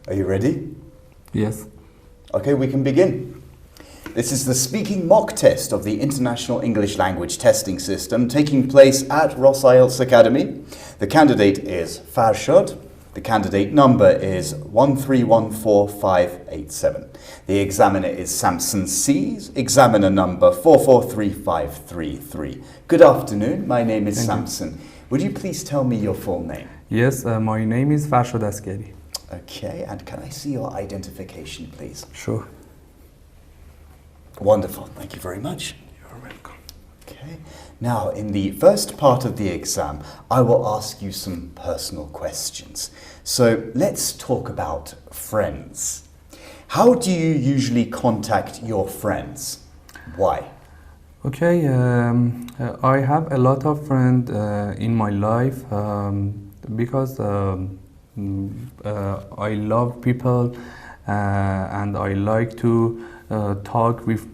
Are you ready? Yes. Okay, we can begin. This is the speaking mock test of the International English Language Testing System taking place at Ross IELTS Academy. The candidate is Farshad. The candidate number is 1314587. The examiner is Samson C's, examiner number 443533. Good afternoon, my name is Samson. Would you please tell me your full name? Yes, my name is Farshad Askeri. Okay, and can I see your identification, please? Sure. Wonderful, thank you very much. You're welcome. Okay, now in the first part of the exam, I will ask you some personal questions. So let's talk about friends. How do you usually contact your friends? Why? Okay, I have a lot of friends in my life because I love people and I like to talk with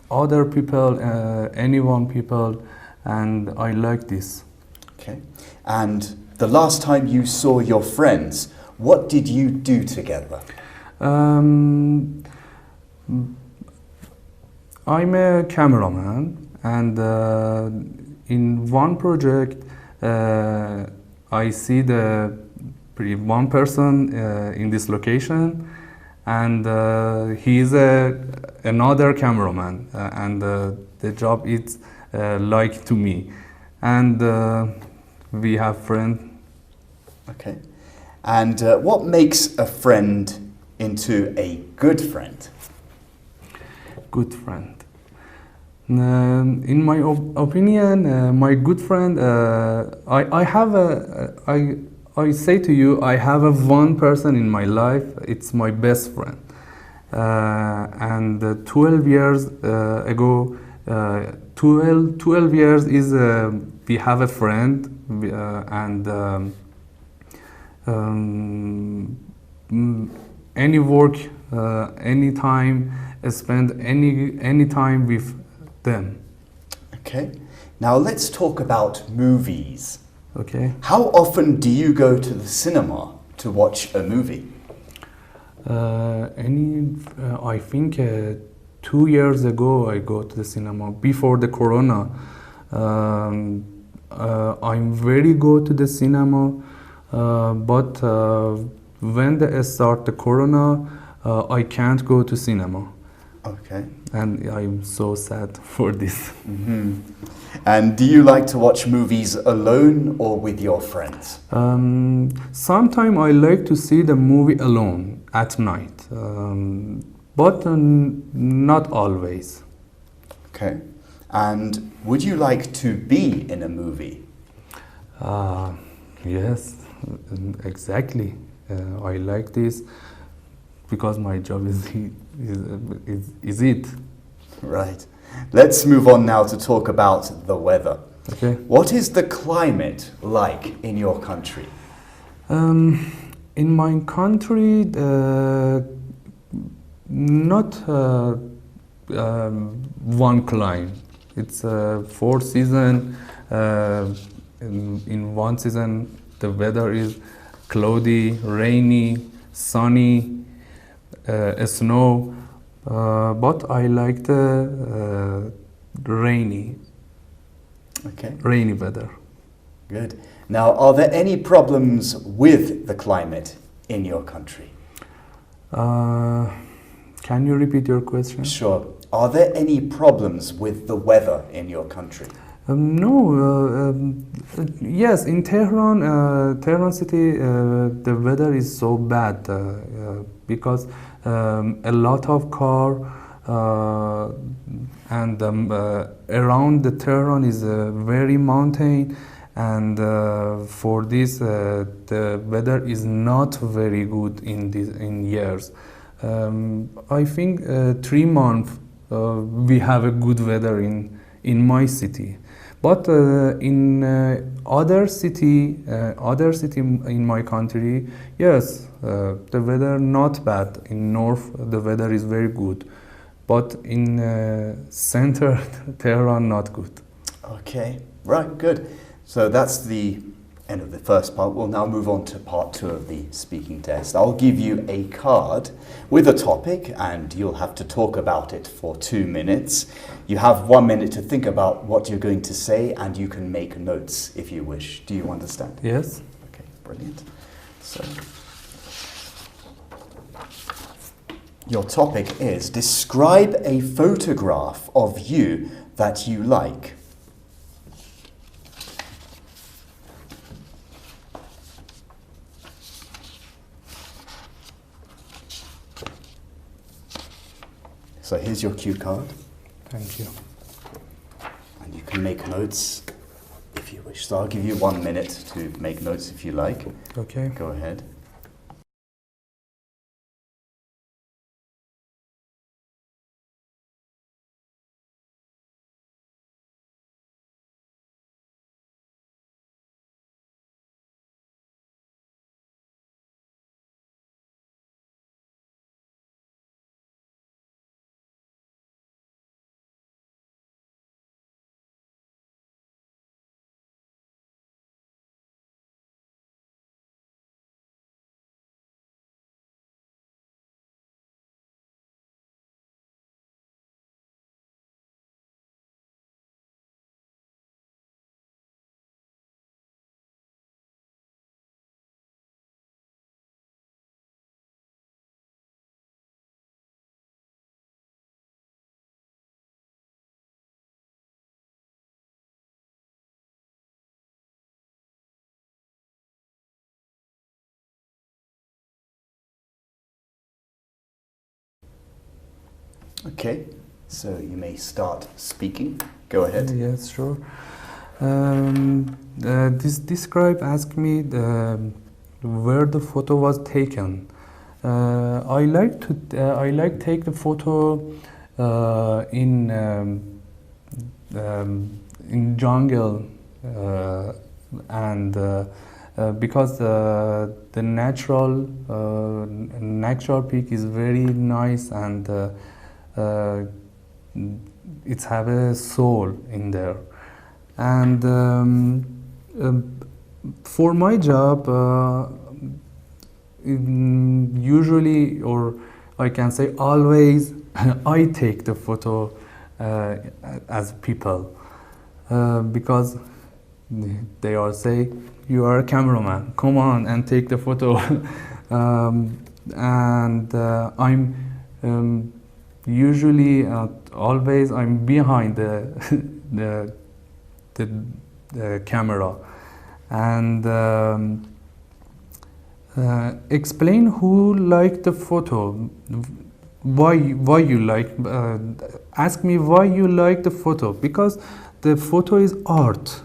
other people, people, and I like this. Okay, and the last time you saw your friends, what did you do together? I'm a cameraman, and in one project I see one person in this location, and he is another cameraman, and the job is like to me, and we have friends. Okay, and what makes a friend into a good friend? Good friend. In my opinion, my good friend, I say to you, I have one person in my life. It's my best friend. And 12 years ago, 12 years is we have a friend, and any work, any time, spend any time with them. Okay, now let's talk about movies. Okay. How often do you go to the cinema to watch a movie? I think 2 years ago I go to the cinema before the corona. I'm very go to the cinema, but when they start the corona, I can't go to cinema. Okay. And I'm so sad for this. Mm-hmm. And do you like to watch movies alone or with your friends? Sometimes I like to see the movie alone at night, but not always. Okay. And would you like to be in a movie? Yes, exactly. I like this because my job is it. Right. Let's move on now to talk about the weather. Okay. What is the climate like in your country? In my country, not one climate. It's 4 seasons. In one season, the weather is cloudy, rainy, sunny, snow, but I like the rainy weather. Good. Now, are there any problems with the climate in your country? Can you repeat your question? Sure. Are there any problems with the weather in your country? No. Yes, in Tehran city, the weather is so bad because a lot of car and around the Tehran is very mountain, and for this the weather is not very good in years. I think 3 months we have a good weather in my city. But in other city in my country, yes, the weather not bad. In north, the weather is very good, but in center Tehran, not good. Okay, right, good. So that's the end of the first part. We'll now move on to part 2 of the speaking test. I'll give you a card with a topic and you'll have to talk about it for 2 minutes. You have 1 minute to think about what you're going to say and you can make notes if you wish. Do you understand? Yes. Okay, brilliant. So, your topic is describe a photograph of you that you like. So here's your cue card. Thank you. And you can make notes if you wish. So I'll give you 1 minute to make notes if you like. Okay. Go ahead. Okay, so you may start speaking. Go ahead. Yes, sure. This describe ask me where the photo was taken. I like take the photo in jungle and because the natural peak is very nice and it's have a soul in there. And for my job, usually, or I can say always, I take the photo as people because they all say, you are a cameraman, come on and take the photo. I'm usually always I'm behind the camera and explain who liked the photo, why you like, ask me why you like the photo, because the photo is art.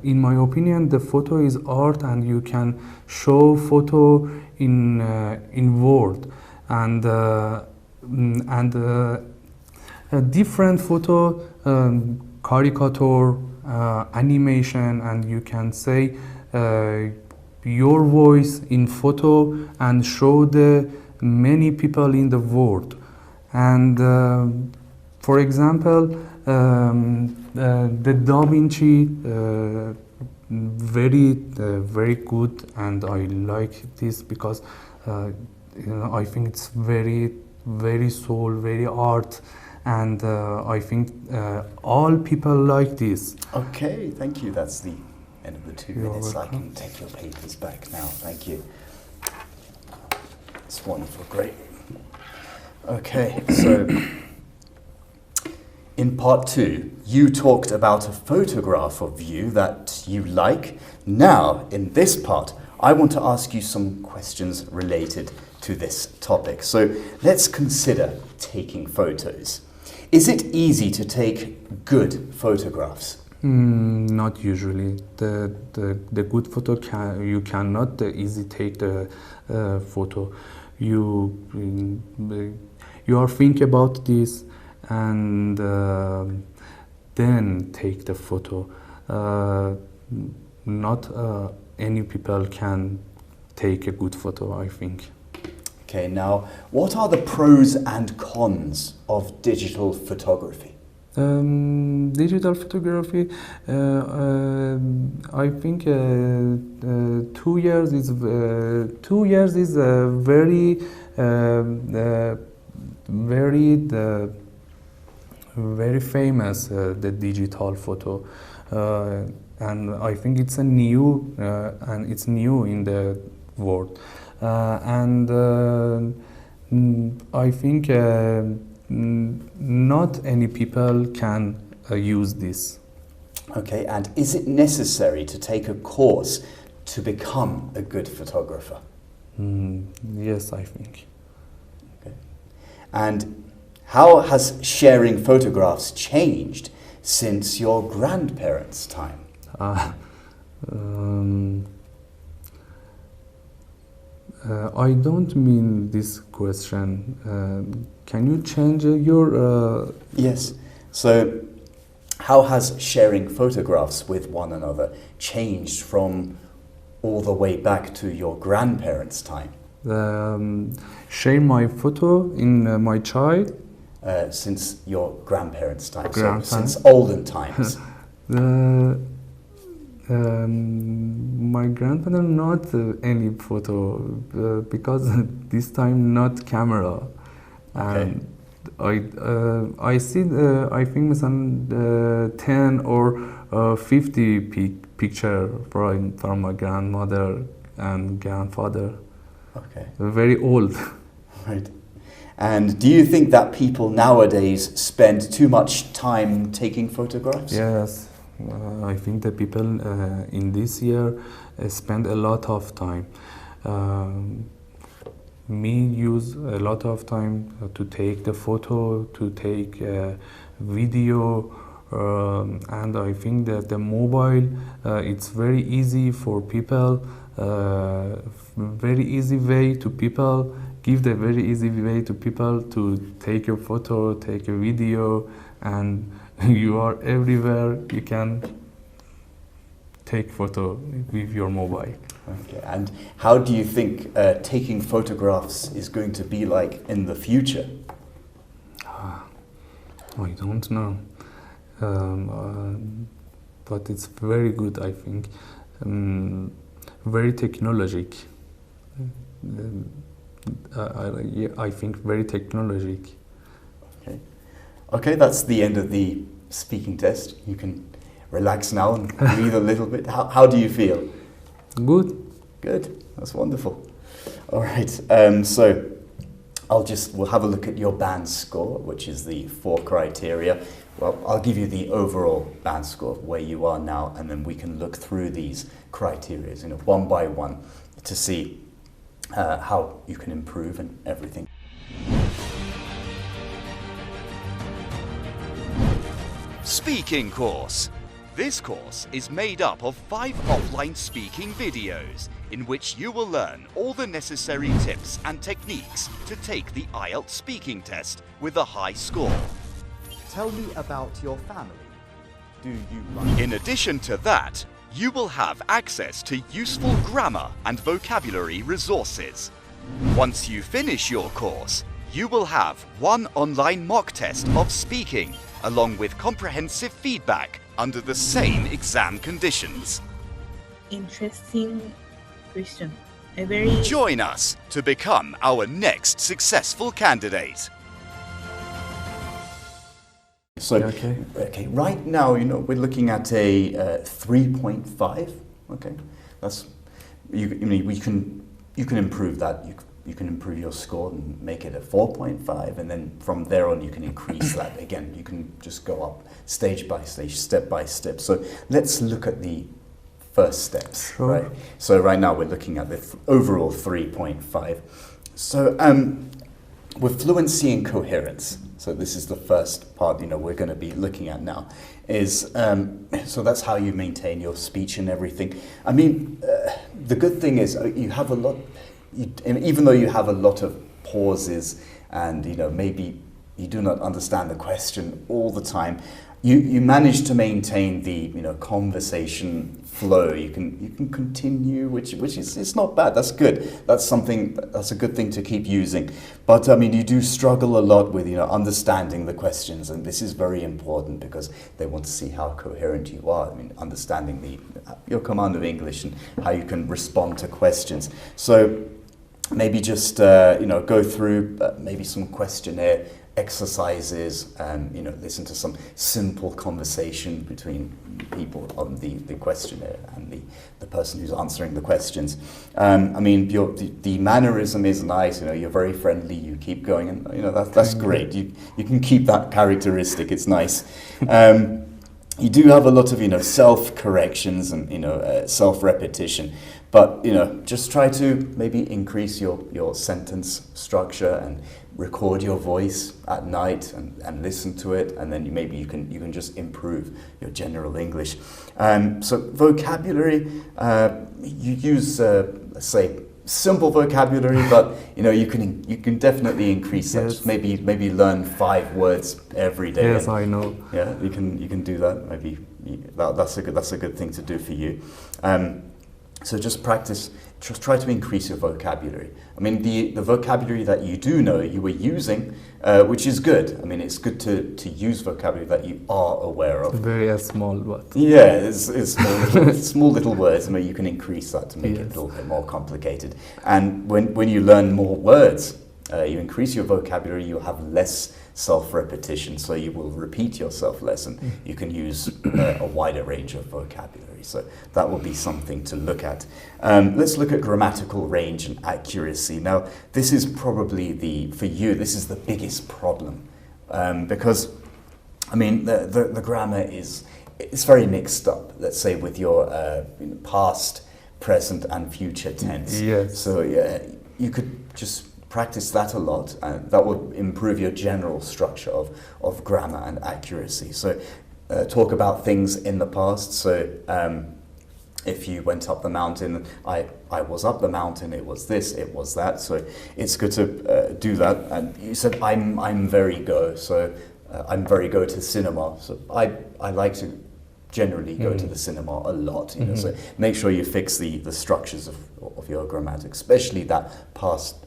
In my opinion, the photo is art and you can show photo in word and a different photo, caricature, animation, and you can say your voice in photo and show the many people in the world. And for example, the Da Vinci very good, and I like this because I think it's very soul, very art, and I think all people like this. Okay, thank you. That's the end of the 2 You're minutes. welcome. I can take your papers back now. Thank you. It's wonderful, great. Okay, so in part 2, you talked about a photograph of you that you like. Now, in this part, I want to ask you some questions related to this topic. So let's consider taking photos. Is it easy to take good photographs? Not usually. The good photo you cannot easy take the photo. You are think about this and then take the photo. Not any people can take a good photo, I think. Okay, now, what are the pros and cons of digital photography? Digital photography, I think 2 years is 2 years is very very famous, the digital photo, and I think it's a new and it's new in the world, I think not any people can use this. Okay, and is it necessary to take a course to become a good photographer? Yes, I think. Okay. And how has sharing photographs changed since your grandparents' time? I don't mean this question. Can you change your... Yes. So, how has sharing photographs with one another changed from all the way back to your grandparents' time? Share my photo in my child. Since your grandparents' time, Grandparents. so since olden times. My grandfather not any photo because this time not camera, and I see I think some 10 or 50 picture from my grandmother and grandfather. Okay. Very old. Right. And do you think that people nowadays spend too much time taking photographs? Yes. I think the people in this year spend a lot of time. Me use a lot of time to take the photo, to take video, and I think that the mobile it's very easy for people, very easy way to people, give the very easy way to people to take a photo, take a video, and you are everywhere, you can take photo with your mobile. Okay. And how do you think taking photographs is going to be like in the future? I don't know, but it's very good, I think. Very technologic. I think very technologic. Okay. Okay, that's the end of the speaking test. You can relax now and breathe a little bit. How do you feel? Good. Good. That's wonderful. All right. So we'll have a look at your band score, which is the 4 criteria. Well, I'll give you the overall band score where you are now, and then we can look through these criteria, one by one, to see how you can improve and everything. Speaking course. This course is made up of 5 offline speaking videos in which you will learn all the necessary tips and techniques to take the IELTS speaking test with a high score. Tell me about your family. Do you like... In addition to that, you will have access to useful grammar and vocabulary resources. Once you finish your course, you will have 1 online mock test of speaking, along with comprehensive feedback under the same exam conditions. Interesting question. A very... Join us to become our next successful candidate. So, okay, right now, we're looking at a 3.5. Okay, that's you can improve that. You can improve your score and make it a 4.5, and then from there on you can increase that again. You can just go up stage by stage, step by step. So let's look at the first steps. Sure. Right. So right now we're looking at the overall 3.5. So with fluency and coherence. So this is the first part, we're going to be looking at now, is so that's how you maintain your speech and everything. I mean, the good thing is you have a lot, even though you have a lot of pauses and maybe you do not understand the question all the time, you manage to maintain the conversation flow. You can continue, which is it's not bad. That's good. That's a good thing to keep using. But I mean, you do struggle a lot with understanding the questions, and this is very important because they want to see how coherent you are. I mean, understanding your command of English and how you can respond to questions. So maybe just go through maybe some questionnaire exercises and listen to some simple conversation between people on the questionnaire and the person who's answering the questions. I mean, the mannerism is nice. You're very friendly. You keep going, and that's great. You can keep that characteristic. It's nice. You do have a lot of self corrections and self repetition. But just try to maybe increase your sentence structure and record your voice at night and listen to it, and then maybe you can just improve your general English. So vocabulary, you use let's say simple vocabulary, but you can definitely increase that. Yes. Maybe learn 5 words every day. Yes, I know. Yeah, you can do that. Maybe that's a good thing to do for you. So just practice, just try to increase your vocabulary. I mean, the vocabulary that you were using, which is good. I mean, it's good to use vocabulary that you are aware of. Very small, but... Yeah, it's small little words. I mean, you can increase that to make it a little bit more complicated. And when you learn more words, you increase your vocabulary, you have less self-repetition, so you will repeat yourself less, and you can use a wider range of vocabulary. So that will be something to look at. Let's look at grammatical range and accuracy. Now, this is probably for you, this is the biggest problem, because, I mean, the grammar it's very mixed up, let's say, with your past, present, and future tense. Yes. So yeah, you could just practice that a lot, and that will improve your general structure of grammar and accuracy. So talk about things in the past. So if you went up the mountain, I was up the mountain, it was this, it was that. So it's good to do that. And you said I'm very go. So I'm very go to cinema. So I like to generally go to the cinema a lot. So make sure you fix the structures of your grammatics, especially that past,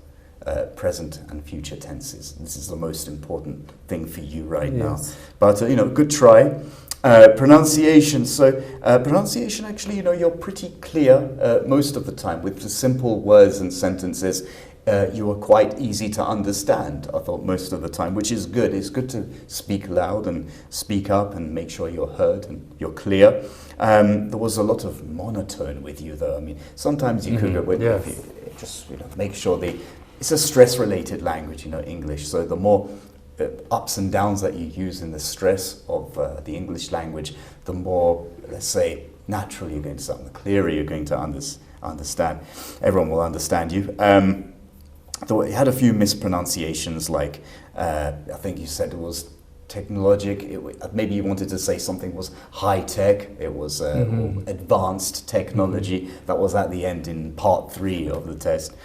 present and future tenses. This is the most important thing for you right now. But good try. Pronunciation. So pronunciation, actually, you're pretty clear most of the time with the simple words and sentences. You are quite easy to understand, I thought, most of the time, which is good. It's good to speak loud and speak up and make sure you're heard and you're clear. There was a lot of monotone with you, though. I mean, sometimes you could go with just make sure it's a stress-related language, English. So the more ups and downs that you use in the stress of the English language, the more, let's say, natural you're going to sound, the clearer you're going to understand. Everyone will understand you. Though it had a few mispronunciations, like I think you said it was technologic. Maybe you wanted to say something was high tech. It was advanced technology. That was at the end in part 3 of the test.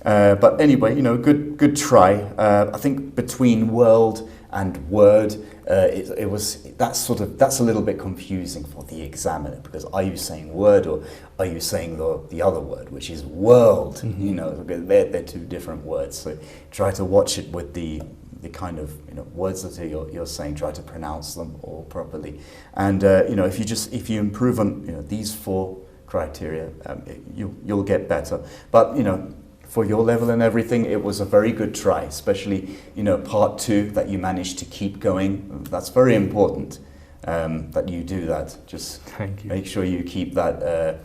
But anyway, good try. I think between world and word, that's a little bit confusing for the examiner, because are you saying word or are you saying the other word, which is world? They're 2 different words. So try to watch it with the kind of words that you're saying. Try to pronounce them all properly, and if you improve on these 4 criteria, you'll get better. But for your level and everything, it was a very good try, especially, part 2 that you managed to keep going. That's very important, that you do that. Just Thank you. Make sure you keep that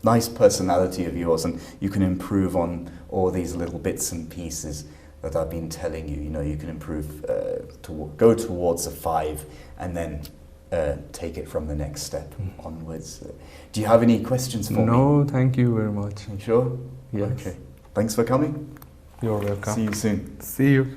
nice personality of yours, and you can improve on all these little bits and pieces that I've been telling you. You can improve, go towards a 5, and then take it from the next step onwards. Do you have any questions for me? No, thank you very much. You sure? Yes. Okay. Thanks for coming. You're welcome. See you soon. See you.